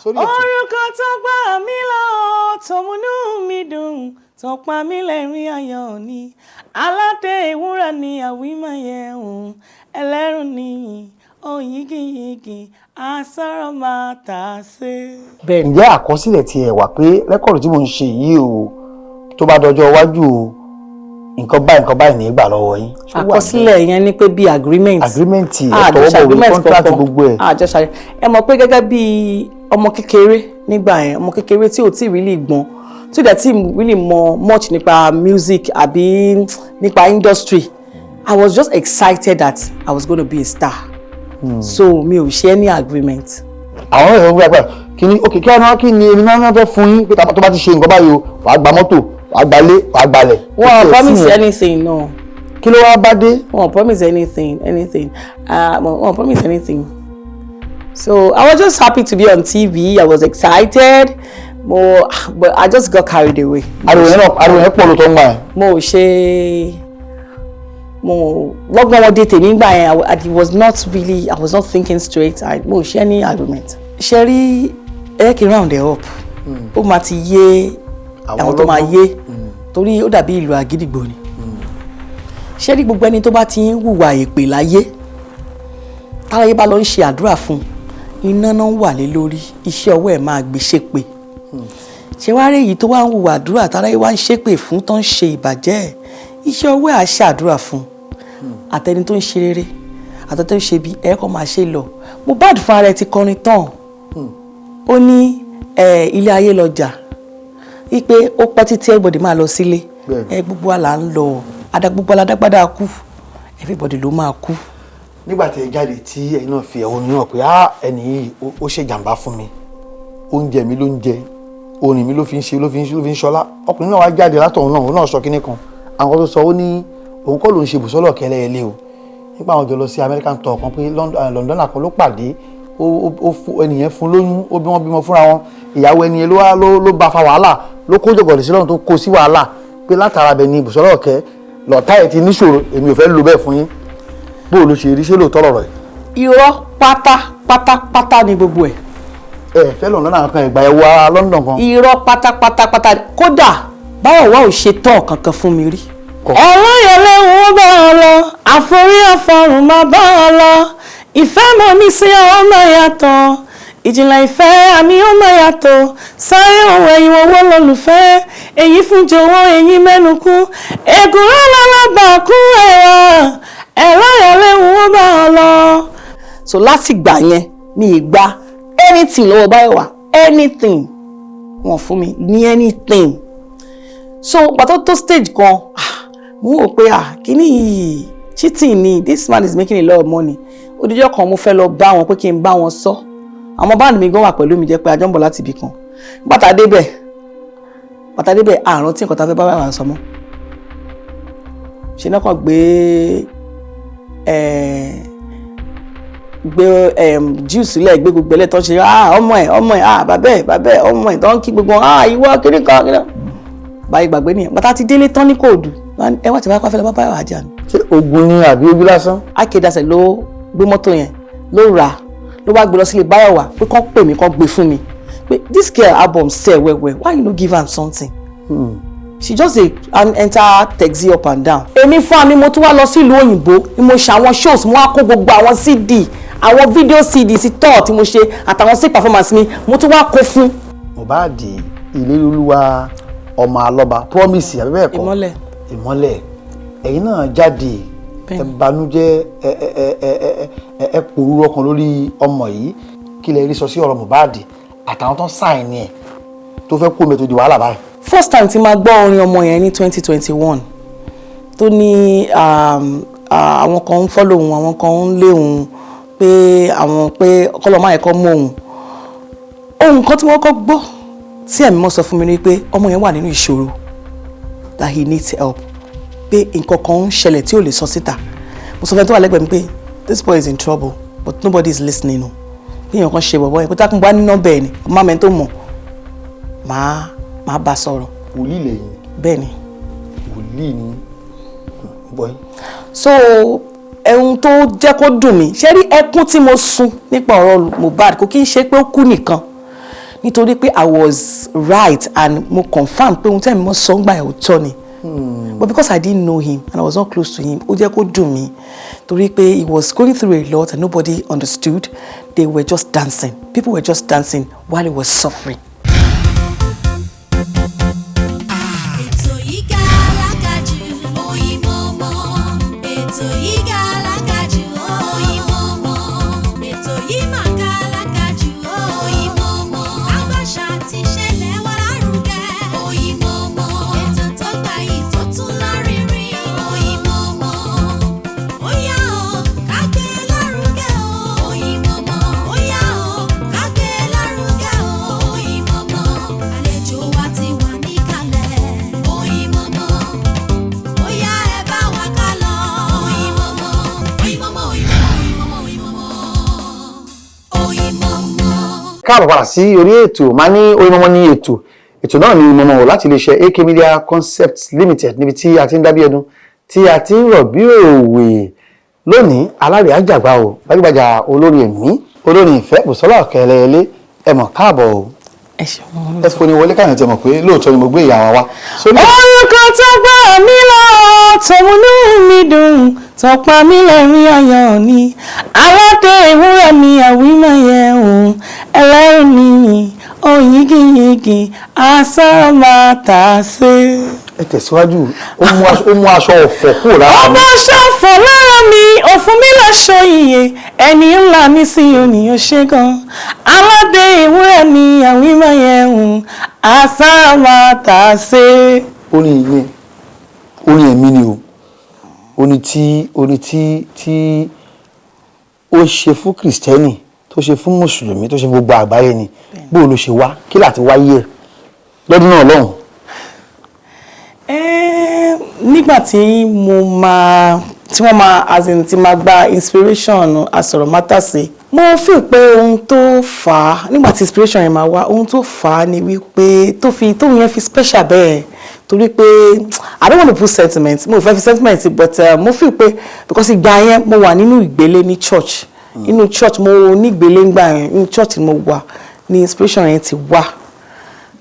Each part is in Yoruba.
Orúkọ tó gbà mí lọ, tó múnú mi dùn, tó pa mí lẹ́rìn ayọ̀ ni. Aládé ìwúrà ni àwímáyẹ̀hùn, ẹlẹ́rù ni oyígíyigì, asọ̀rọ̀ máa tà sí. Bẹ́ẹ̀ ǹjẹ́ àkọsílẹ̀ tiẹ̀ wà pé rẹ́kọ̀dù tí mo ń ṣe yìí o tó bá dọjọ́ iwájú o nǹkan báyìí ní ìgbà lọ́wọ́ yín. Àkọsílẹ̀ yẹn ni pé bí agreement ẹ̀tọ́wọ́bọ̀ contract gbogbo ẹ̀. Àjọṣàyẹ ẹ mọ̀ pé gẹ́gẹ́ bí ọmọ kékeré nígbà yẹn, ọmọ kékeré tí ò tí really gbọ́n, tí ò dẹ̀ tí really mọ much nípa music àbí nípa industry. I was just excited that I was going to be a star. So mi ò ṣe any agreement. Àwọn èèyàn gbé àgbà kí ni èmi náà fẹ́ fún yín pé tó bá ti ṣe nǹkan báyìí o wàá gba mọ́tò wàá gbalé wàá gbalẹ̀. Wọ́n promise anything no. Kí ló wá bá dé? Wọ́n promise anything. Wọ́n promise anything. So I was just happy to be on TV. I was excited. But I just got carried away. Ariwo yẹn pọ̀ ló tó ń gbà yẹn. Lọ́gbọ́n wọn dé tèmi gbà yẹn. I was not thinking straight. Mo ṣe any argument. Ṣé rí ẹ kí round it up. Ó máa ti yé àwọn tó máa yé torí ó dàbí ìlú àgídìgbò ni. Ṣé rí gbogbo ẹni tó bá ti ń hùwà èpè láyé táráyé bá lọ ń ṣe àdúrà fún iná náà wà lé lórí iṣẹ́ ọwọ́ ẹ̀ máa gbé ṣépè. Ṣé wá rí èyí tó wá ń hùwà àdúrà táráyé wá ń ṣépè fún tó ń ṣe ìbàjẹ́ iṣẹ́ ọwọ́ ẹ̀ á ṣàdúrà fún àtẹni tó ń ṣe rere àtẹni tó ń ṣe bí ẹ̀kọ́ máa ṣe lọ. Mohbad fún ara ẹ̀ ti kọrin tán ó ní ilé ayé lọ́jà wípé ó pẹ́ títí everybody máa lọ sílé gbogbo wa là ń lọ gbogbo aládágbádá kú everybody ló máa kú. Nígbà tí ẹ jáde tí ẹ̀yin náà fi ẹ̀hónú hàn pé ẹni yìí ó ṣe jàǹbá fún mi oúnjẹ mi ló ń jẹ orin mi ló fi ń ṣọlá ọkùnrin náà wá jáde látọ̀hún náà òun náà sọ kínní kan àwọn tó sọ ó ní òun kọ́ ló ń ṣe Busola kẹlẹ́ẹ̀lẹ́ o nípa àwọn jọ lọ sí American tour kan pé London kan ló pàdé ẹnìyẹn fún lóyún ó bí wọ́n bímọ fúnra wọn ìyàwó ẹnìyẹn ló bá fa wàhálà ló kó jọ̀gọ̀dì sí lọ́run tó kó sí wàhálà pé látara bẹ̀ ni Busola ọ̀kẹ́ lọ́tà ẹ̀ ti níṣòro èmi ò fẹ́ lo bẹ́ẹ̀ fún yín bóò ló ṣe rí ṣé lóòótọ́ lọ̀rọ̀ ẹ̀. Irọ́ pátápátá ni gbogbo ẹ̀. Fẹ́ London àwọn kan ìgbà ẹ̀ wọ ara London kan. Irọ́ pátápátá kódà Bayowa ò ṣe tán kankan fún mi rí. Ọlọ́yẹ̀lẹ̀ ń bá ọ lọ àforí ọ̀fọ̀rùn máa bá ọ lọ ìfẹ́ mọ̀ mí sí ọmọ yàtọ̀ ìjìnlẹ̀ ìfẹ́ àmì ọmọ yàtọ̀ sáré òun ẹ̀yìn owó lọ́lùfẹ́ èyí fún jọ̀wọ́ èyí mẹ́nu kú ègùrọ́ lọ́lọ́gbà kú ẹ̀rọ ìyàlẹ̀ ń bá ọ lọ. So láti gbà yẹn mi ì gba anything lọ́wọ́ Bayowa anything wọ́n fún mi ní anything. So pàtó tó stage kan mo wò pé kíní yìí cheating ni this man is making a lot of money. Odijọ́ kan mo fẹ́ lọ bá wọn pé kí n bá wọn sọ àwọn báńdì mi gan wà pẹ̀lú mi jẹ́ pé àjọ ń bọ̀ láti ibì kan bàtà débẹ̀ àrùn tí nǹkan tá a fẹ́ bá Bayowa sọ mọ́ ṣe náà kàn gbé juice sílẹ̀ gbé gbogbo ẹlẹ́tọ́ ṣe ọmọ ẹ̀ bàbá ẹ̀ ọmọ ẹ̀ tó ń kí gbogbo ìwọ kíní kan báyìí gbàgbé nìyẹn bàtà ti délé tán ní kóòdù ẹ wá ti bá fẹ́ lọ bá Bayowa ajá mi. Ṣé ogun ni àbí ojú lásán? Akédasẹ̀ ló gbé mọ́tò yẹn ló rà ló wá gbé lọ sílé Bayowa pé kán pè mí kán gbé fún mi pé this girl album sell well why you no give am something. She just dey enter taxi up and down. Èmi fún àmì mo tún wá lọ sílùú òyìnbó ni mo ṣe àwọn shows mo wá kó gbogbo àwọn CD àwọn video CD sí tour tí mo ṣe àtàwọn sí performance mi mo tún wá kó fún. Mohbad ìlérí olúwa ọmọ alọ́ba promise àbí bẹ́ẹ̀ kọ́ ìmọ́lẹ̀ ẹ̀yin náà jáde ẹ banújẹ́ ẹ pòrúurú ọkàn lórí ọmọ yìí kí lẹ rí sọ sí ọ̀rọ̀ Mohbad àtàwọn tó ń sáìn ní ẹ̀ tó fẹ́ kó mẹ́tò di wàhálà báyìí. First time tí máa gbọ́ orin ọmọ yẹn ní 2021 tó ní àwọn kan ń follow òun àwọn kan ń lé òun pé ọkọlọmọ ẹ̀kọ́ mọ òun ohun kan tí wọ́n kọ́ gbọ́ tí ẹ̀mí mọ́ sọ fún mi ni pé ọmọ yẹn wà nínú ìṣòro that he needs help pé nǹkan kan ń ṣẹlẹ̀ tí ò lè sọ síta mo sọ fẹ́ tó wà lẹ́gbẹ̀ẹ́ mi pé this boy is in trouble but nobody is listening o bí èèyàn kan ṣe bọ̀bọ̀ yẹn pé tákùn bá ní nọ́mbà ẹ̀ ni ọmọ mi tó mọ̀ máa bá sọ̀rọ̀. wòlíì lẹ́yìn. bẹ́ẹ̀ ni. wòlíì ni bọ́yì. So ẹ̀hún tó jẹ́ kó dùn mí ṣé rí ẹkún tí mo sun nípa ọ̀rọ̀ Mohbad kò kí n ṣe pé ó kú nìkan nítorí pé I was right and mo confirm pé ohun tí ẹ̀mí mọ́ sọ ń gbà ẹ̀ òótọ́ ni. But because I didn't know him and I was not close to him, ó jẹ́ kó dùn mí torí pé he was going through a lot and nobody understood. They were just dancing. People were just dancing while he was suffering. káàbọ̀ padà sí orí ètò máa ní Oyinmomo ní ètò náà ní Oyinmomo láti iléeṣẹ́ AK Media Concepts Limited níbi tí a ti ń dábí ẹdun tí a ti ń rọ̀ bí òwe lónìí alárè àjàgbá o gbajúgbajà olórí ẹ̀mí olórí ìfẹ́ Busola Ọ̀kẹ́lẹ́yẹlé ẹ mọ̀ káàbọ̀ o ẹ fún ni wọlé káyọ̀ tí ẹ mọ̀ pé lóòótọ́ ni mo gbé ìyá wa. orúkọ tó gbà mí lọ tòmúnú mi dùn tọpa mi lẹ́rìn ayọ̀ ni aládé ìwúrẹ́ mi àwímọ̀yẹ òun ẹlẹ́rìn mi oyígiyigi asọ́màtàsé. ẹ tẹ̀síwájú ó mú aṣọ ọ̀fọ̀ kúrò lára mi. ọmọ aṣọ ọ̀fọ̀ lára mi òfun mi láṣọ iye ẹni ńlá mi sí ònìyàn ṣe gan aládé ìwúrẹ́ mi àwímọ̀yẹ òun asọ́màtàsé. orin yẹn orin ẹ̀mí ni o orin tí ó ṣe fún kìrìsìtẹ́nì tó ṣe fún mùsùlùmí tó ṣe fún gbogbo àgbáyé ni bóò ló ṣe wá kí láti wáyé ẹ̀ lọ́dún náà lọ́hùn. nígbà tí wọ́n máa gba inspiration àsọ̀rọ̀mátàsé mo feel pé ohun tó fà á nígbà tí inspiration yẹn máa wá ohun tó fà á ni wípé tóun yẹn fi special bẹ́ẹ̀ torí pé I don't want to put sentiment mo fẹ́ fi sentiment but mo feel pé because ìgbà yẹn mo wà nínú ìgbélé ní church inú church mo ní ìgbélé ńgbà yẹn inú church mo wà ní inspiration yẹn ti wá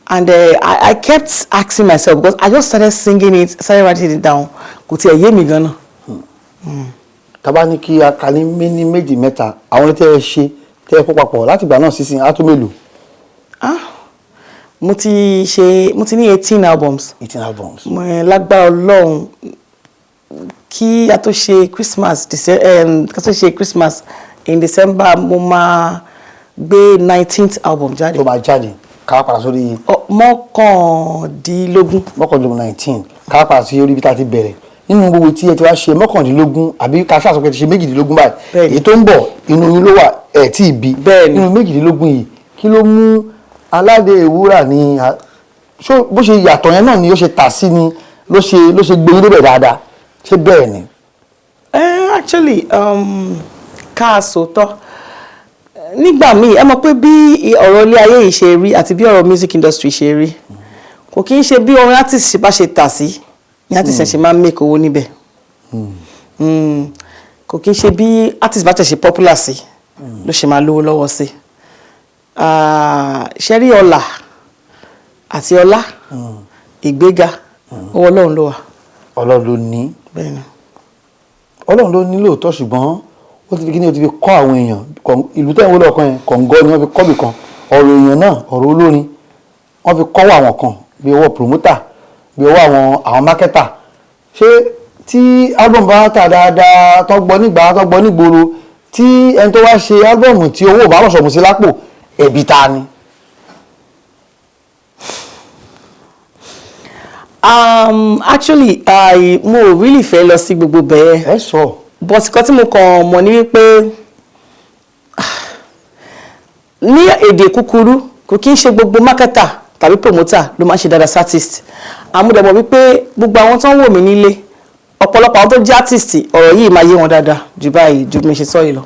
and I kept asking myself because I just started singing it started writing it down kò tiẹ̀ yé mi gan-an. Tábà ní kí a kà ní méjì mẹ́ta àwọn orin tẹ́ ẹ ṣe tẹ́ ẹ kó papọ̀ láti ìgbà náà sísìn á tó mélòó. mo ti ní 18 albums. 18 albums. Lágbára Ọlọ́run kí a tó ṣe Christmas in December mo máa gbé 19th album jáde. tó máa jáde ká padà sórí. mọ́kàndínlógún 19 ká padà sí orí bí tá a ti bẹ̀rẹ̀ nínú gbogbo tí ẹ ti wá ṣe mọ́kàndínlógún àbí ká ṣàṣọ pé ti ṣe méjìdínlógún báyìí èyí tó ń bọ̀ inú yín ló wà ẹ̀ tí ì bí nínú méjìdínlógún yìí kí ló mú aládé ìwúrà ní bó ṣe yàtọ̀ yẹn náà ni ó ṣe tà sí ni ló ṣe gbé yín débẹ̀ dáadáa ṣé bẹ́ẹ̀ ni. Actually ká sòótọ́ nígbà míì ẹ mọ̀ pé bí ọ̀rọ̀ ilé ayé yìí ṣe rí àti bí ọ̀rọ̀ music industry ṣe rí kò kí ń ṣe bí orin artist bá ṣe tà sí ní artist ṣe máa ń make owó níbẹ̀ kò kí ń ṣe bí artist bá tẹ̀ ṣe popular sí ló ṣe máa lówó lọ́wọ́ sí ṣe rí ọlà àti ọlá ìgbéga owó Ọlọ́run ló wà. Ọlọ́run ló ní. bẹ́ẹ̀ni. Ọlọ́run ló ní lóòótọ́ ṣùgbọ́n ó ti fi kíní ó ti fi kọ́ àwọn èèyàn ìlú tẹ́wọ́n lọ́ọ̀kan yẹn kọ̀ǹgọ́ ni wọ́n fi kọ́ bì kan ọ̀rọ̀ èèyàn náà ọ̀rọ̀ olórin wọ́n fi kọ́wọ́ àwọn kan bí ọwọ́ promoter bí ọwọ́ àwọn marketer ṣé tí album bá tà dáadáa tó gbọ́ nígbà tó gbọ́ nígboro tí ẹni tó wá ṣe album tí owó bá lọ́sọ̀mù sí lápò ẹ̀bí ta ni. Actually mo really fẹ́ lọ sí gbogbo bẹ́ẹ̀. ẹ sọ. but nǹkan tí mo kàn mọ̀ ní wípé ní èdè kúkúrú kò kí ń ṣe gbogbo marketer tàbí promoter ló máa ń ṣe dáadáa sí artist àmúdẹ̀mọ̀ wípé gbogbo àwọn tó ń wò mí nílé ọ̀pọ̀lọpọ̀ àwọn tó jẹ́ artist ọ̀rọ̀ yìí máa yé wọn dáadáa jù báyìí ju mi ṣe sọ yìí lọ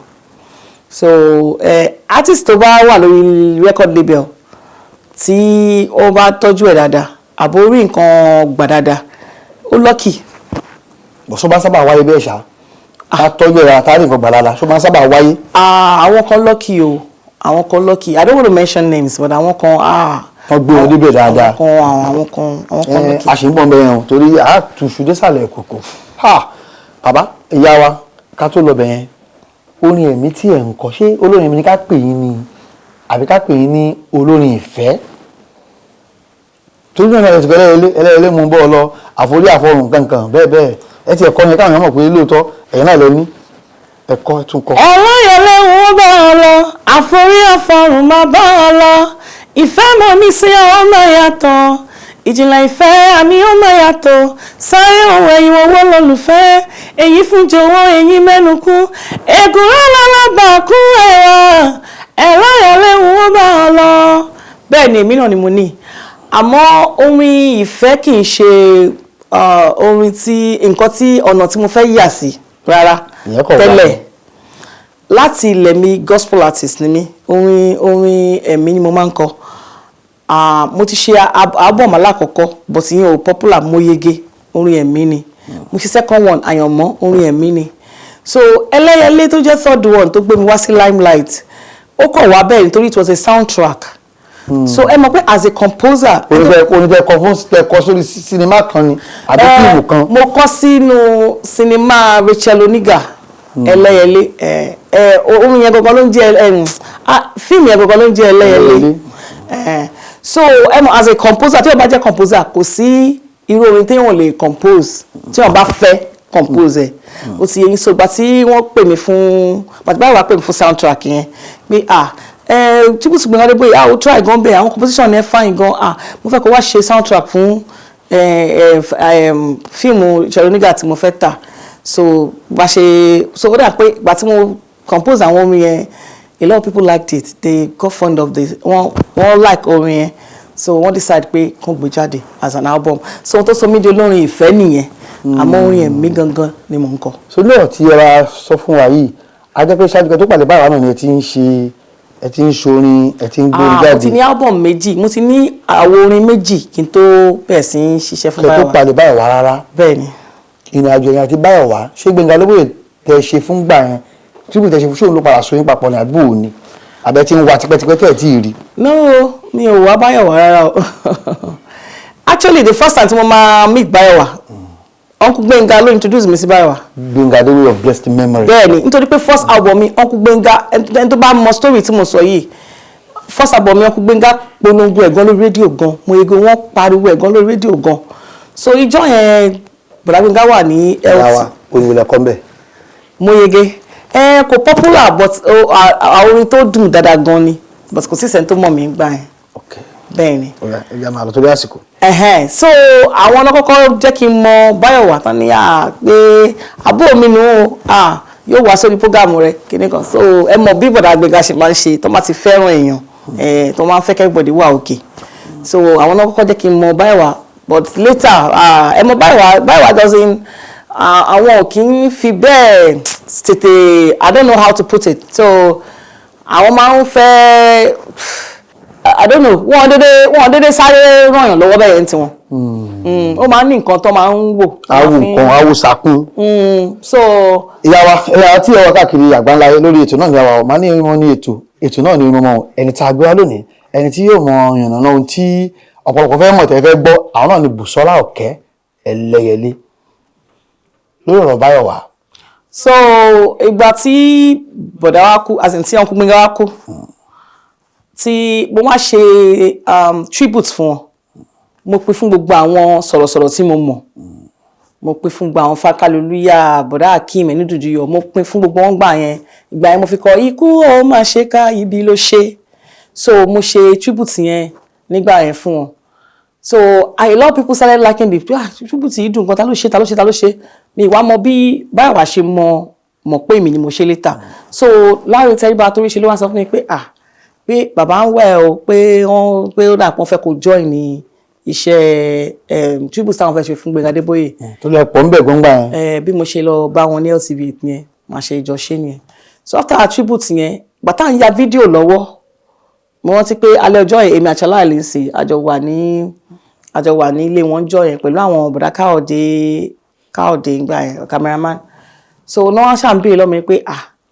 so artist tó bá wà lórí record label tí ó bá tọ́jú ẹ̀ dáadáa àbò orí nǹkan gbà dáadáa ó lucky. bọ̀sọ́ bá sábà wáyé bẹ́ẹ̀ ṣá a tọ́jú ẹ̀rọ àtàrí nǹkan gbà dáadáa ṣó máa sábà wáyé. àwọn kan lucky o àwọn kan lucky I don't want to mention names but àwọn kan wọ́n gbé wọn débẹ̀ dáadáa àwọn kan lucky. àṣìǹbọ̀n bẹ́ẹ̀ hàn torí àtúnṣu désàlẹ̀ kòkò bàbá ìyá wa ká tó lọ bẹ̀ yẹn orin ẹ̀mí tí ẹ̀ ń kọ ṣé olórin ẹ̀mí ni ká pè yín ni àbí ká pè yín ní olórin ìfẹ́ torí náà ẹ̀ ti gbẹ́lẹ́ ẹlẹ́ẹ̀lẹ́ mú bọ́ ọ lọ àforí àfọrùn kankan bẹ́ẹ̀ ẹ ti ẹ̀kọ́ yẹn káwọn èèyàn mọ̀ pé lóòótọ́ ẹ̀yin náà lẹ ní ẹ̀kọ́ tún kọ́. ọ̀rọ̀ yẹn lẹ́hìn ó bá ọ lọ àforí àfọrùn máa bá ọ lọ ìfẹ́ mọ̀ mí sí ọmọ yàtọ̀ ìjìnlẹ̀ ìfẹ́ àmì ọmọ yàtọ̀ sáré òun ẹ̀yìn owó lólùfẹ́ èyí fún jọ̀wọ́ èyí mẹ́nu kú ègùn ọlọ́lọ́gbà kú ẹ̀rọ yẹn lẹ́hìn ó bá ọ lọ. bẹ́ẹ̀ ni èmi náà ni mo ní àmọ́ orin ìfẹ́ kì í ṣe orin tí nǹkan tí ọ̀nà tí mo fẹ́ yà sí rárá tẹ́lẹ̀ láti ilẹ̀ mi gospel artist ni mí orin ẹ̀mí ni mo máa ń kọ mo ti ṣe album alákọ̀ọ́kọ́ but ìyẹn ò popular mo yege orin ẹ̀mí ni mo ṣe second one àyànmọ́ orin ẹ̀mí ni so ẹlẹ́yẹlé tó jẹ́ third one tó gbé mi wá sí limelight ó kàn wá bẹ́ẹ̀ nítorí it was a soundtrack. So ẹ mọ̀ pé as a composer. onífẹ́ kọ fún ẹ̀kọ́ sórí sinimá kan ni àbí fíìmù kan. mo kọ sínú sinimá Rachel Oniga ẹlẹ́yẹlé orin yẹn gangan ló ń jẹ́ fíìmù yẹn gangan ló ń jẹ́ ẹlẹ́yẹlé so ẹ mọ̀ as a composer tí wọ́n bá jẹ́ composer kò sí irú orin tí wọ́n lè compose tí wọ́n bá fẹ́ compose ẹ̀ ó ti yẹ yín so gbà tí wọ́n pè mí fún gbàtí báyìí wàá pè mí fún soundtrack yẹn pé tíbù tí gbẹ̀ngàn débòye ó try gan bẹ́ẹ̀ àwọn composition ẹ̀ fine gan mo fẹ́ kó wá ṣe soundtrack fún fíìmù Cheroniga tí mo fẹ́ tà so bá ṣe so ó dà pé ìgbà tí mo compose àwọn orin yẹn a lot of people liked it they got fond of this wọ́n like orin yẹn so wọ́n decide pé kàn gbé jáde as an album so wọ́n tó sọ mí di olórin ìfẹ́ nìyẹn àmọ́ orin ẹ̀mí gangan ni mò ń kọ. so lóò tí ẹ bá sọ fún wa yìí a jẹ́ pé ṣáájú kan tó pàdé báwa náà ni ẹ ti ń ṣorin ẹ ti ń gbé jáde. mo ti ní album méjì mo ti ní àwo orin méjì kí n tó bẹ̀rẹ̀ sí í ṣiṣẹ́ fún Bayowa. kẹ́ tó pàdé Bayowa rárá. bẹ́ẹ̀ ni. ìrìn àjò yẹn àti Bayowa ṣé Gbẹ́ngà Adébóyè tẹ ṣe fún gbà yẹn tí kò tẹ ṣe fún ṣóun ló padà so yín papọ̀ ní àdúgbò ni àbẹ tí ń wá tipẹ́tipẹ́ tẹ̀ tí ì rí. no mi ò wá Bayowa rárá o actually the first time tí mo máa meet Bayowa Uncle Gbẹ́ngà ló introduce mi sí Bayowa. Gbẹ́ngà Adébóyè of blessed memory. bẹ́ẹ̀ni nítorí pé first album mi Uncle Gbẹ́ngà ẹni tó bá mọ story tí mo sọ yìí first album mi Uncle Gbẹ́ngà polongo ẹ̀gán lórí rédíò gan mo yege wọ́n pariwo ẹ̀gán lórí rédíò gan so ìjọ yẹn bọ̀dá Gbẹ́ngà wà ní lt. ìyáwá oníwèlè kan bẹ́ẹ̀. mo yege kò popular but àwọn orin tó dùn dáadáa gan ni but kò sí sẹ́ni tó mọ̀ mí gbà yẹn. okay. bẹ́ẹ̀ni. ẹ̀yà máa lọ torí àsìkò. So àwọn ọlọ́kọ́kọ́ jẹ́ kí n mọ Bayowa tán ní pé àbúrò mi nù yóò wá sórí prógámù rẹ kíní kan so ẹ mọ̀ bí bọ̀dá Gbẹ́ngà ṣe máa ń ṣe tó máa ti fẹ́ràn èèyàn tó máa ń fẹ́ kẹ́gbọ̀dì wà òkè so àwọn ọlọ́kọ́kọ́ jẹ́ kí n mọ Bayowa but later ẹ mọ̀ Bayowa doesn't àwọn ò kì í fi bẹ́ẹ̀ tètè I don't know how to put it so àwọn máa ń fẹ́ I don't know wọ́n dédé sáré ràn yàn lọ́wọ́ bẹ́ẹ̀ tí wọ́n ó máa ń ní nǹkan tó máa ń wò. awo sakun. So ìyàwó tí ẹ wá káàkiri àgbáńlá lórí ètò náà ìyàwó máa ní wọn ní ètò náà ní mímọ ẹni tá a gbé wá lónìí ẹni tí yóò mọ yànnàná ohun tí ọ̀pọ̀lọpọ̀ fẹ́ mọ̀ tẹ́ fẹ́ gbọ́ àwọn náà ní Busola Ọ̀kẹ́ Ẹlẹ́yẹlé lórí ọ̀rọ̀ Bayowa. so ìgbà tí bọ̀dá wa kú as in tí Uncle Gbẹ́ngà wa kú tí mo wá ṣe tribute fún wọn mo pín fún gbogbo àwọn sọ̀rọ̀sọ̀rọ̀ tí mo mọ̀ mo pín fún gbogbo àwọn Fákálólúyà bọ̀dá Akeem ẹni dúdú yọ mo pín fún gbogbo wọn gbà yẹn ìgbà yẹn mo fi kọ ikú ó máa ṣe ká ibi ló ṣe so mo ṣe tribute yẹn nígbà yẹn fún wọn so a lot of people started liking the tribute yìí dùn gan ta ló ṣe mi ìwà mọ bí Bayowa ṣe mọ̀ pé èmi ni mo ṣe later so Láre Tẹríba torí ṣe ló wá sọ fún mi pé pé bàbá ń wẹ̀ o pé ó dà pọ́n fẹ́ kó join ní iṣẹ́ tribute táwọn fẹ́ ṣe fún Gbẹ́ngà Adébóyè. tó lọ pọ̀ ń bẹ̀ gbọ́ngbà yẹn. bí mo ṣe lọ bá wọn ní LTV yẹn máa ṣe ìjọ ṣe nìyẹn so after our tribute yẹn bàtà ń ya fídíò lọ́wọ́ mo rántí pé alẹ́ ọjọ́ yẹn èmi àti aláìlè ń sè àjọ wà ní ilé wọn jọ yẹn pẹ̀lú àwọn bọ̀dá Káòdé ìgbà yẹn cameraman so náà ṣàǹbìrì lọ́mọ pé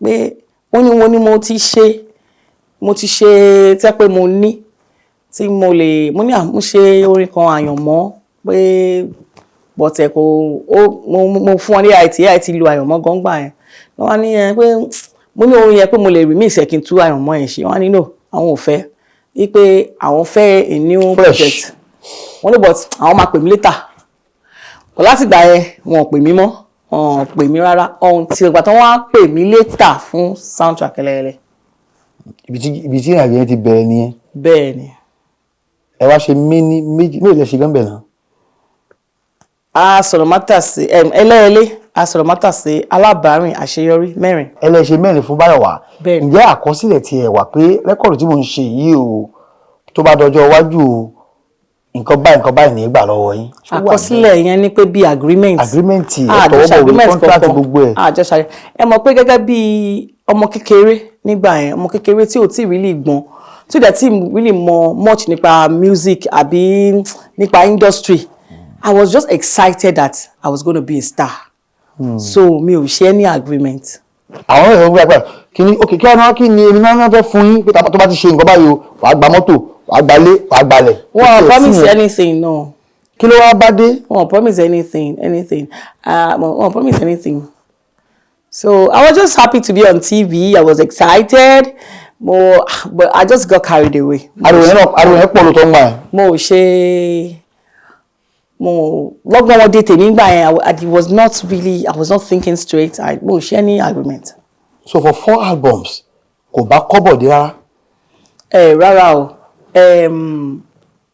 pé wọ́n ní mo ti ṣe mo ti ṣe tẹ́ pé mo ní tí mo ní mo ṣe orin kan àyànmọ́ pé bọ̀tẹ̀ kò mo fún wọn ní àìtí lu àyànmọ́ gọ́ngbà yẹn wọ́n wá ní pé mo ní orin yẹn pé mo lè remix ẹ̀ kí n tú àyànmọ́ yẹn ṣe wọ́n á ní no àwọn ò fẹ́ wípé àwọn fẹ́ a new project wọ́n ní but àwọn máa pè mí later kò láti gbà yẹn wọn ò pè mí mọ́ wọn ò pè mí rárá ohun tí ìgbà tí wọ́n á pè mí later fún soundtrack ẹlẹ́ẹ̀lẹ́. ibi tí ìrìnàjò yẹn ti bẹ̀rẹ̀ nìyẹn. bẹ́ẹ̀ ni. ẹ wá ṣe méjì lè ṣe gánbẹ̀ náà. a sọ̀rọ̀ mátà sí ẹlẹ́ẹ̀lẹ́ a sọ̀rọ̀ mátà sí alábàárìn àṣeyọrí 4. ẹlẹ́ṣẹ̀ 4 fún Báyọ̀wá. ǹjẹ́ àkọsílẹ̀ tiẹ̀ wà pé rẹ́kọ̀dù tí mo ń ṣe yìí o tó bá dọjọ́ iwájú o nǹkan báyìí ní ìgbà lọ́wọ́ yín. àkọsílẹ̀ yẹn ni pé bí agreement ẹ̀tọ́wọ́bọ̀ contract gbogbo ẹ̀. àjọṣe ẹ mọ̀ pé gẹ́gẹ́ bí ọmọ kékeré nígbà yẹn ọmọ kékeré tí ò tí really gbọ́n tí ò dẹ̀ tí really mọ much nípa music àbí nípa industry I was just excited that I was going to be a star. So mi ò ṣe any agreement. àwọn èèyàn gbé àgbà kí ni èmi náà fẹ́ fún yín pé tó bá ti ṣe nǹkan báyìí o wàá gba mọ́tò wàá gbalé wàá gbalẹ̀. Wọ́n promise anything no. kí ló wá bá dé. Wọ́n promise anything. Wọ́n promise anything. So I was just happy to be on TV. I was excited. But I just got carried away. ariwo yẹn pọ̀ ló tó ń gbà yẹn. Lọ́gbọ́n wọn dé tèmi gbà yẹn I was not thinking straight. Mo ṣe any agreement. So for 4 albums kò bá kọ́bọ̀ dé rárá. Rárá o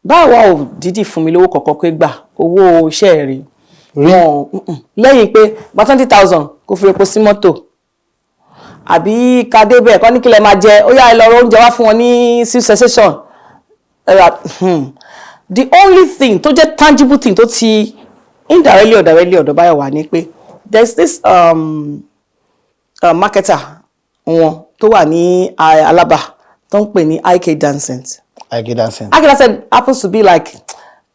Bayowa ò dídì fún mi lówó kọ̀ọ̀kan pé gbà owó iṣẹ́ rí lẹ́yìn pé gba 20,000 kó fi epo sí mọ́tò àbí ká débẹ̀ kọ́ ní kí lẹ máa jẹ ó yá ẹ lọ oúnjẹ wá fún wọn ní cessation. The only thing tó jẹ́ tangible thing tó ti indirectly or directly ọ̀dọ̀ Bayowa ni pé there's this marketer wọn tó wà ní Alaba tó ń pè ní IK Dancing. IK Dancing happens to be like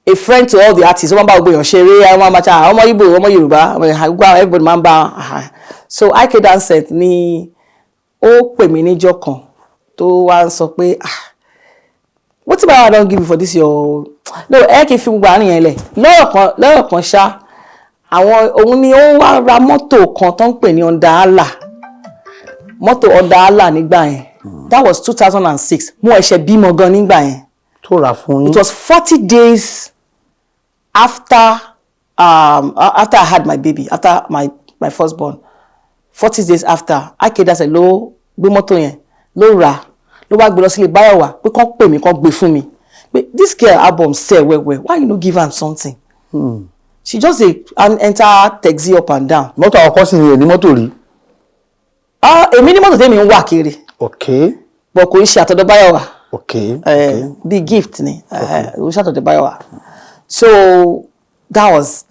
a friend to all the artists. Wọ́n bá gbogbo èèyàn ṣeré wọ́n máa ṣe ọmọ Igbo ọmọ Yorùbá everybody máa ń bá so IK Dancing ni ó pè mí níjọ́ kan tó wá ń sọ pé what if I don't give you for this your no ẹ kì í fi gbogbo àárín yẹn lẹ̀ lọ́rọ̀ kan ṣá àwọn òun ni ó wá ra mọ́tò kan tó ń pè ní mọ́tò Honda Hala nígbà yẹn. That was 2006. Mo ẹ̀ṣẹ̀ bímọ gan nígbà yẹn. Tó rà fún yín. It was 40 days after I had my baby, after my firstborn. 40 days after, IK Dancing ló gbé mọ́tò yẹn, ló rà, ló wá gbé lọ sílé Bayowa pé kán pè mí, kán gbé fún mi. But this girl album sell well. Why you no give am something? She just enter taxi up and down. Mọ́tò àkọ́kọ́ sì ni ẹ̀ ní mọ́tò rí. Èmi ní mọ́tò tèmi ń wà kiri. Okay. But kò ń ṣe àtọ̀dọ̀ Bayowa. Okay. The gift ni. Kò ń ṣe àtọ̀dọ̀ Bayowa. So that was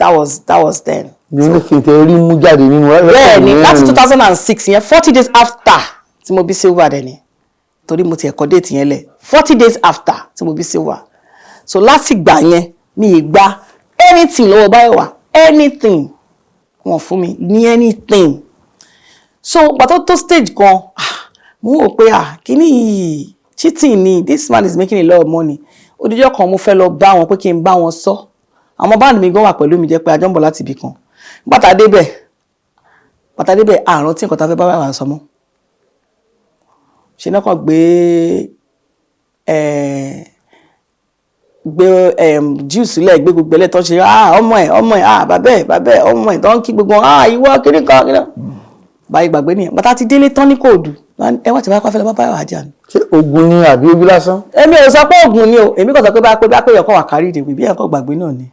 then. The only thing tẹ́ rí mú jáde nínú ẹ̀. Bẹ́ẹ̀ni láti 2006 yẹn 40 days after tí mo bí Silver dẹ̀ ni. Torí mo ti ẹ̀kọ́ date yẹn lẹ̀ 40 days after tí mo bí Silver. So láti gbà yẹn mi ì gba anything lọ́wọ́ Bayowa anything wọ́n fún mi ní anything. So gbàtọ́ tó stage kan mo wò pé kíní cheating ni this man is making a lot of money. Odijọ́ kan mo fẹ́ lọ bá wọn pé kí n bá wọn sọ. Àwọn band mi gan wà pẹ̀lú mi jẹ́ pé a jọ ń bọ̀ láti ibì kan. Bàtà débẹ̀ àrùn tí nǹkan tá fẹ́ bá Bayowa sọ mọ́. Ṣé náà kàn gbé juice lẹ̀ gbé gbogbo ẹlẹ́tọ́ ṣe ọmọ ẹ̀ bàbá ẹ̀ ọmọ ẹ̀ tó ń kí gbogbo ìwọ kíní kan báyìí gbàgbé nìyẹn bàtà ti délé tán ní kóòdù ẹ wá ti bá pàfẹ́ lọ bá Bayowa jà ní. Ṣé oògùn ni àbí ojú lásán? Èmi ò sọ pé oògùn ni o èmi kàn sọ pé bá pé èèyàn kan wà kárí ìdèwì bí èèyàn kan gbàgbé náà ni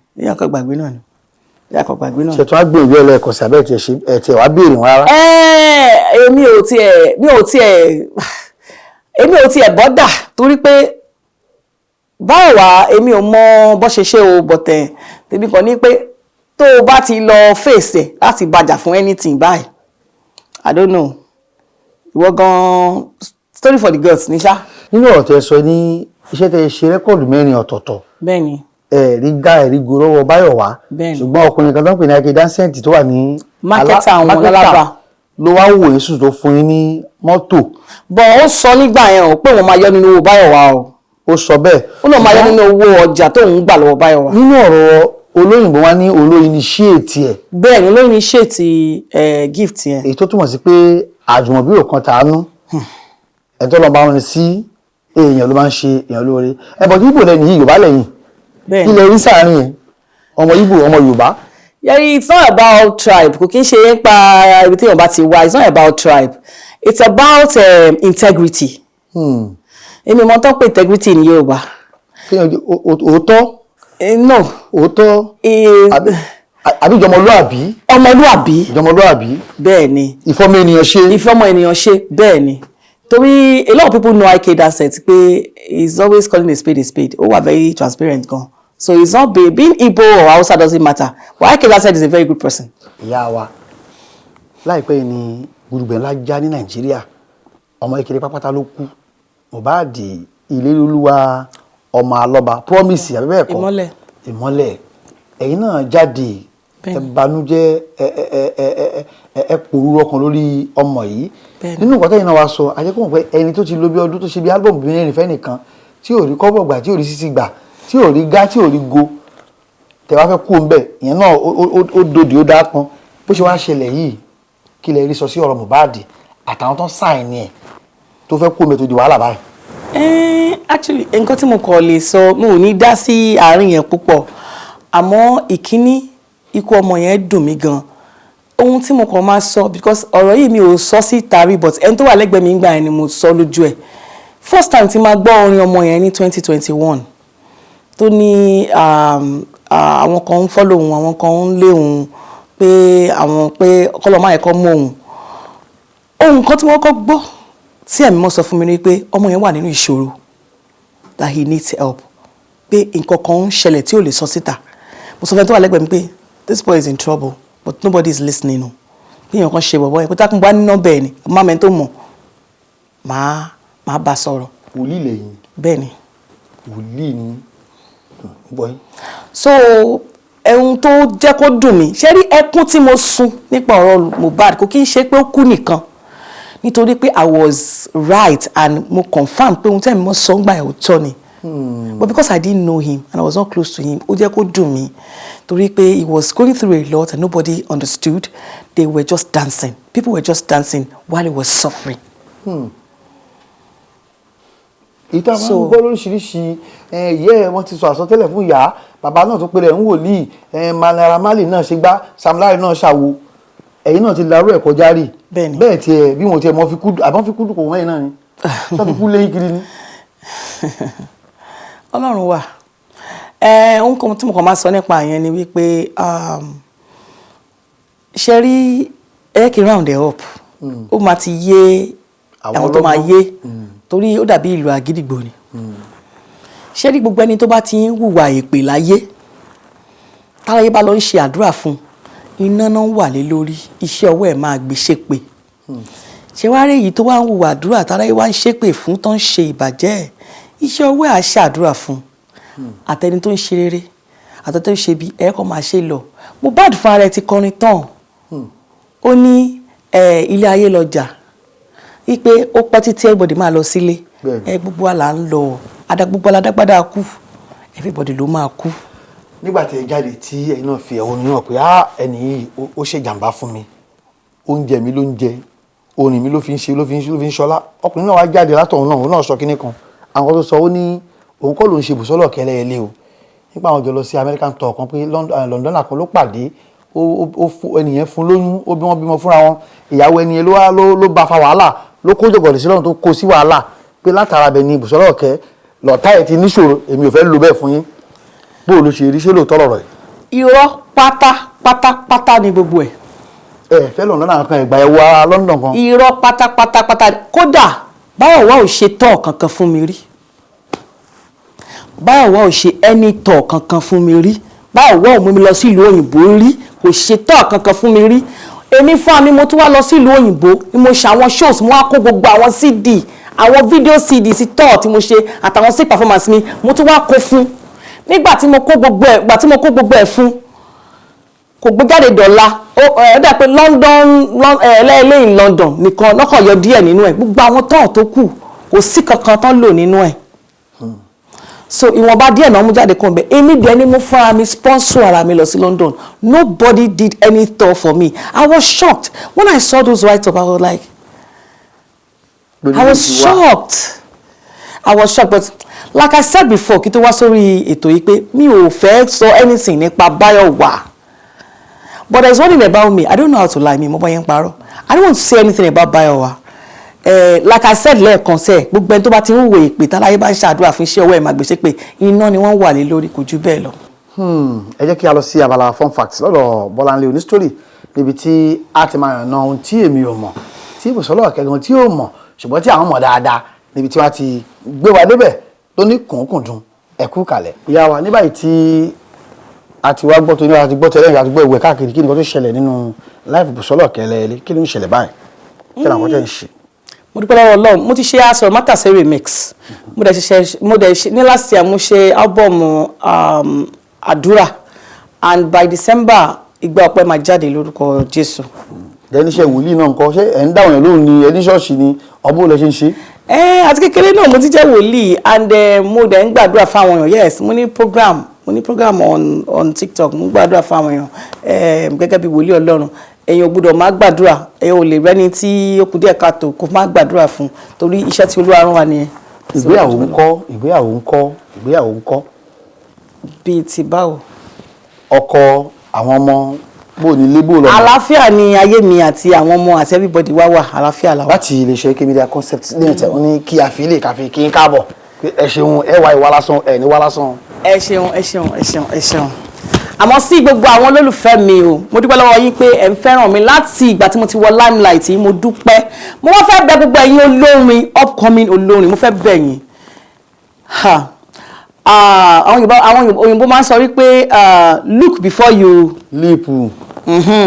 ṣètò àgbè ìwé ẹlẹ́ẹ̀kan sí abẹ́ ẹ̀tì wá béèrè wọn rárá. èmi ò tiẹ̀ bọ́dà torí pé Bayowa èmi ò mọ bó ṣe o bọ̀tẹ̀ tèmi kàn ní pé tó o bá ti lọ fèsì láti bàjà fún anything báyìí I don't know ìwọ gan story for the girls ní ṣá. Nínú ọ̀rọ̀ tẹ́ sọ ní iṣẹ́ tẹ́ ṣe rẹ́kọ̀dù 4 ọ̀tọ̀ọ̀tọ̀. Bẹ́ẹ̀ni. Ẹ̀rí gorówó Bayowa ṣùgbọ́n ọkùnrin kan tó ń pè ní IK Dancing tó wà ní mákẹ́tà àwọn Alaba ló wá wò Jésù tó fún yín ní mọ́tò. Bọ̀ ó sọ nígbà yẹn o pé wọ́n máa yọ nínú owó Bayowa o. Ó sọ bẹ́ẹ̀. Ó náà máa yọ nínú owó ọjà tó ń gbà lọ́wọ́ Bayowa. Nínú ọ̀rọ̀ olóyìnbó wá ní olóyinṣẹ́ẹ̀tì ẹ̀. Bẹ́ẹ̀ ni olóyinṣẹ́ẹ̀tì gift yẹn. Èyí tó túmọ̀ sí pé àjùmọ̀bí ò kan tàánú. Ẹ̀tọ́ lọ bá wọn sí èèyàn ló máa ń ṣe èèyàn lóore. Ẹ̀bọ̀ tí Ìgbò lẹ́yìn yìí Yorùbá lẹ́yìn. Bẹ́ẹ̀ ni. Ilẹ̀ rí sáàárín yẹn. Ọmọ Ìgbò ọmọ Yorùbá. Yeah, it's not about tribe. Kò kí ń ṣe nípa ibi tí èèyàn bá ti wá. It's not about tribe. It's about integrity. Èmi mọ̀ tán pé integrity ní Yorùbá. Òótọ́. No. Òótọ́. Àbí ìjọmọlúàbí. Ọmọlúàbí. Ìjọmọlúàbí. Bẹ́ẹ̀ ni. Ìfọmọ ènìyàn ṣe. Ìfọmọ ènìyàn ṣe. Bẹ́ẹ̀ ni. Torí a lot of people know IK that set pé he's always calling a spade. Ó wà very transparent gan. So it's not being Igbo or Hausa doesn't matter. But IK that said is a very good person. Ìyá wa láìpẹ́ yìí ni gbùdùgbẹ̀ ńlá já ní Nàìjíríà. Ọmọ ìkéré pápátá ló kú. Mohbad Ìléríolúwa ọmọ alọ́ba promise àbí bẹ́ẹ̀ kọ́. Ìmọ́lẹ̀. Ẹ̀yin náà jáde ẹ banújẹ́ ẹ pòrúurú ọkàn lórí ọmọ yìí. Nínú nǹkan tẹ́yin náà wá sọ ajẹ́kùn pé ẹni tó ti lo bí ọdún tó ṣe bí álbọ̀mù bí mẹ́rin fẹ́ nìkan tí ò rí kọ́bọ̀ gbà tí ò rí sísí gbà tí ò rí gá tí ò rí go tẹ wá fẹ́ kú ń bẹ̀ ìyẹn náà ó dòdì ó dáa pọn bó ṣe wá ṣẹlẹ̀ yìí kí lẹ rí sọ sí ọ̀rọ̀ Mohbad àtàwọn tó ń sáìn ẹ̀ tó fẹ́ kú ń bẹ̀ tó di wàhálà báyìí. Actually nǹkan tí mo kàn lè sọ mi ò ní dá sí àárín yẹn púpọ̀ àmọ́ ìkíní ikú ọmọ yẹn dùn mí gan ohun tí mo kàn máa sọ because ọ̀rọ̀ yìí mi ò sọ sí tàrí but ẹni tó wà lẹ́gbẹ̀ẹ́ mi ń gbà yẹn ni mo sọ lójú ẹ̀ first time tí máa gbọ́ orin ọmọ yẹn ní 2021 tó ní àwọn kan ń follow òun àwọn kan ń lé òun pé kọ́lọ́ máa ẹ̀kọ́ mọ́ òun ohun kan tí wọ́n kọ́ gbọ́ tí ẹ̀mí mọ́ sọ fún mi ni pé ọmọ yẹn wà nínú ìṣòro that he needs help pé nǹkan kan ń ṣẹlẹ̀ tí ò lè sọ síta mo sọ fẹ́ tó wà lẹ́gbẹ̀ẹ́ mi pé this boy is in trouble but nobody is listening o bí èèyàn kan ṣe bọ̀bọ̀ yẹn pé tákùn bá ní nọ́mbà ẹ̀ ni má mẹ́ni tó mọ̀ máa bá sọ̀rọ̀. wòlíì lẹ́yìn. bẹ́ẹ̀ ni. wòlíì ni bọ́yì. so ẹ̀hún tó jẹ́ kó dùn mí ṣé rí ẹkún tí mo sun nípa ọ̀rọ̀ Mohbad kò kí n ṣe pé ó kú nìkan nítorí pé I was right and mo confirm pé ohun tẹ́mi mọ́ sọ ń gbà ẹ̀ òótọ́ ni. But because I didn't know him and I was not close to him, ó jẹ́ kó dùn mí torí pé he was going through a lot and nobody understood. They were just dancing. People were just dancing while he was suffering. Ìta máa ń gbọ́ lóríṣiríṣi ìyẹ́ wọ́n ti sọ àsọtẹ́lẹ̀ fún ìyá bàbá náà tó pé rẹ̀ ń wòlíì Naira Marley náà ṣe gbá Sam Larry náà ṣàwo ẹ̀yin náà ti larú ẹ̀ kọjá rí bẹ́ẹ̀ tiẹ̀ bí wọ́n tiẹ̀ mọ́ fi kúdù àbọ̀n fi kúdù kò wọ́n yìí náà ni sọ fi kú léyìn kiri ni. Ọlọ́run wà ohun kan tí mo kàn máa sọ nípa yẹn ni wípé ṣe rí kí round ẹ̀ up ó máa ti yé àwọn tó máa yé torí ó dàbí ìlú àgídìgbò ni ṣe rí gbogbo ẹni tó bá ti ń hùwà èpè láyé táráyé bá lọ ń ṣe àdúrà fún iná náà wà lé lórí iṣẹ́ ọwọ́ ẹ̀ máa gbé ṣépè ṣe wá rí èyí tó wá ń hùwà àdúrà táráyé wá ń ṣépè fún tó ń ṣe ìbàjẹ́ ẹ̀ iṣẹ́ ọwọ́ ẹ̀ á ṣàdúrà fún àtẹni tó ń ṣe rere àtẹni tó ń ṣe bí ẹ̀kọ́ máa ṣe lọ Mohbad fún ara ẹ̀ ti kọrin tán ó ní ilé ayé lọ́jà wípé ó pẹ́ títí everybody máa lọ sílé gbogbo wa là ń lọ gbogbo aládágbádá kú everybody ló máa kú. nígbà tí ẹ jáde tí ẹ̀yin náà fi ẹ̀hónú náà pé ẹni yìí ó ṣe jàǹbá fún mi oúnjẹ mi ló ń jẹ orin mi ló fi ń ṣe ló fi ń ṣọlá ọkùnrin náà wá jáde látọ̀hún náà òun náà sọ kinní kan àwọn tó sọ ó ní òun kọ́ ló ń ṣe Busola kẹlẹ́ ẹlẹ́ o nípa àwọn jọ lọ sí American tour kan pé London kan ló pàdé ó fún ẹnìyẹn fún lóyún ó bí wọ́n bímọ fúnra wọn ìyàwó ẹnìyẹn ló bá fa wàhálà ló kó jọ̀gọ̀dì sí lọ́run tó kó sí wàhálà pé látara bẹ̀ ni Busola ọ̀kẹ́ lọ́tà ẹ̀ ti níṣòro èmi ò fẹ́ lo bẹ́ẹ̀ fún yín bó o ló ṣe rí ṣé lóòótọ́ lọ̀rọ̀ yìí. irọ́ pátápátá ni gbogbo ẹ̀. fẹ́ London kan ẹ̀gbà ẹ̀ wá London kan. irọ́ pátápátá kódà Bayowa ò ṣe tọ́ kankan fún mi rí Bayowa ò ṣe ẹni tọ́ kankan fún mi rí Bayowa ò mú mi lọ sí ìlú òyìnbó rí kò ṣe tọ́ kankan fún mi rí èmi fún mi mo tún wá lọ sí ìlú òyìnbó ni mo ṣe àwọn shows mo wá kó gbogbo àwọn CD àwọn video CD sí tọ́ tí mo ṣe àtàwọn sí performance mi mo tún wá kó fún nígbà tí mo kó gbogbo ẹ̀ fún kò gbé jáde dọ́là ó dà pé lẹ́yìn London nìkan lọ́kàn yọ díẹ̀ nínú ẹ̀ gbogbo àwọn tán tó kù kò sí kankan tán lò nínú ẹ̀ so ìwọ̀nba díẹ̀ náà mú jáde kan bẹ́ẹ̀ èmi dẹ̀ ni mo fúnra mi sponsor ara mi lọ sí London nobody did any tour for me I was shocked when I saw those write-up I was like I was shocked but like I said before kí tó wá sórí ètò yìí pé mi ò fẹ́ sọ anything nípa Bayowa but there is one thing about me I don't know how to lie mi mo bá yẹn parọ́ I don't want to say anything about Bayowa like I said lẹ́ẹ̀kan sẹ́ẹ̀ gbogbo ẹni tó bá ti ń wo ìpè táláyé bá ń ṣàdúrà fún iṣẹ́ ọwọ́ ẹ̀ máa gbèsè pé iná ni wọ́n wà lé lórí kò jù bẹ́ẹ̀ lọ. ẹ jẹ́ kí a lọ sí abala fun facts lọ́dọ̀ Bọ́láńlé onísítórì níbi tí a ti máa yànnà ohun tí èmi ò mọ̀ tí Bùsọ́lá kẹ́gan tí ò mọ̀ ṣùgbọ́n tí àwọn mọ̀ dáadáa níbi tí wọ́n ti gbé wa débẹ̀ ló ní kùnkùndùn ẹ̀kú kalẹ̀. ìyá wa ní báyìí tí a ti wá gbọ́ tó ní a ti gbọ́ tẹ́lẹ̀ a ti gbọ́ ìwé káàkiri kí ni kò tó ṣẹlẹ̀ nínú láìfù Bùsọ́lá kẹ́lẹ́ kí ló ń ṣẹlẹ̀ báyìí kí làwọn tẹ̀ ń ṣe. mo dúpẹ́ lọ́wọ́ Ọlọ́run mo ti ṣe aṣọ mátàsé remix mo dẹ̀ ṣe ní last year mo ṣe album àdúrà and by December ìgbà ọpẹ́ máa jáde lórúkọ Jésù. ẹniṣẹ́ wòlíì náà nǹkan ṣé ẹ̀ ń dáwọn ẹ̀ lóhùn ni ẹni ṣọ́ọ̀ṣì ni ọbọ̀ lẹ ṣe ń ṣe. àti kékeré náà mo ti jẹ́ wòlíì and mo dẹ̀ ń gbàdúrà fáwọn èèyàn yes mo ní program on TikTok mo ń gbàdúrà fáwọn èèyàn gẹ́gẹ́ bí wòlíì Ọlọ́run èèyàn ò gbọ́dọ̀ má gbàdúrà èèyàn ò lè rẹ́ni tí ó kù díẹ̀ káàtó kó má gbàdúrà fún torí iṣẹ́ tí Olúwa rán wa nìyẹn. ìgbéyàwó ńkọ́. bíi ti báwo. ọkọ àwọn ọmọ bó ní ilé bó lọ. àlàáfíà ni ayé mi àti àwọn ọmọ àti everybody wá wà àlàáfíà làwọn. láti iléeṣẹ́ AK Media Concept ní ẹ̀tẹ̀ wọn ní kí a fi ilé káfí kí n káàbọ̀ ẹ ṣeun ẹ wá ìwà lásán ẹ ní wá lásán. ẹ ṣeun àmọ́ sí gbogbo àwọn olólùfẹ́ mi o mo dúpẹ́ lọ́wọ́ yín pé ẹ̀ ń fẹ́ràn mi láti ìgbà tí mo ti wọ limelight yìí mo dúpẹ́ mo wá fẹ́ bẹ̀ gbogbo ẹ̀yin olórin upcoming olórin mo fẹ́ bẹ̀ yín àwọn òyìnbó máa ń sọ wípé look before you leap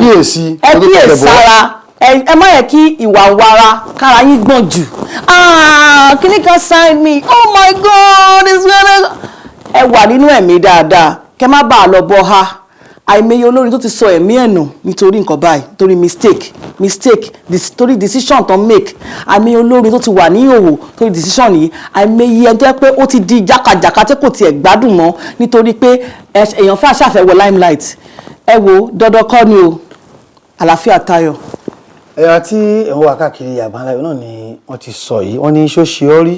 kíyèsí ẹ kíyèsára ẹ má yẹ kí ìwà wara kára yín gbọ̀n jù kíní kan sign me oh my God ẹ wà nínú ẹ̀mí dáadáa kẹ má bàa lọ bọ ha àìmọye olórin tó ti sọ ẹ̀mí ẹ̀ nù nítorí nǹkan báyìí torí mistake torí decision tó make àìmọye olórin tó ti wà ní ìhòòhò torí decision yìí àìmọye ẹni tó yẹ pé ó ti di jákàjàká tí kò tiẹ̀ gbádùn mọ́ nítorí pé èèyàn fẹ́ àṣàfẹ́wọ̀ limelight ẹ wo dandan kọ́ ni o àlàáfíà tayọ. ẹ̀yà tí ẹ̀wọ̀n wà káàkiri àbáńláyọ̀ náà ni wọ́n ti sọ yìí wọ́n ní ṣó ṣe ọ́ rí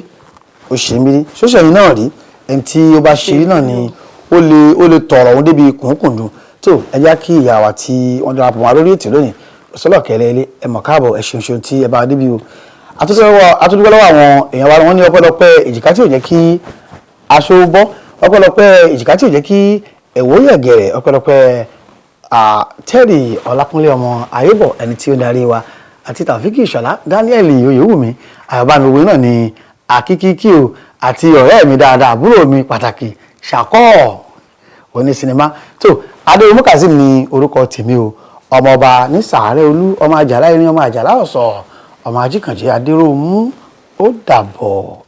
ó ṣe mí rí ṣó ṣẹ̀yìn náà rí ẹni tí ó bá ṣe rí náà ni ó lè tọrọ òun débi kùnkùndùn tó ẹ já kí ìyá wa tí wọ́n darapọ̀ mọ́ lórí ètò lónìí Bùsọ́lá ilé ẹ mọ̀ káàbọ̀ ẹ ṣeun tí ẹ bá débi o àtúndúgbò lọ́wọ́ àwọn èèyàn wa wọ́n ní ọpẹ́lọpẹ́ èjìká tí ò jẹ́ kí aṣọ bọ́ ọpẹ́lọpẹ́ èjìká tí ò jẹ́ kí ẹ̀wọ́ yẹ̀gẹ̀rẹ̀ ọpẹ́lọpẹ́ Terry Ọlákúnlé ọmọ ayébọ̀ ẹni tí ó darí wa àti Tàfíkì Ìṣọ̀lá Daniel Oyèwùmí àyọ̀bánuwé náà ni àkíkíkí o àti ọ̀rẹ́ mi dáadáa àbúrò mi pàtàkì ṣàkọ́ òní sinimá tó Adéwòmú Kazeem ní orúkọ tèmi o ọmọọba ní Sàárẹ̀ Olú ọmọ àjàlá irin ọmọ àjàlá ọ̀sọ̀ ọmọ ajíkànjẹ́ Adéròmú ó dàbọ̀.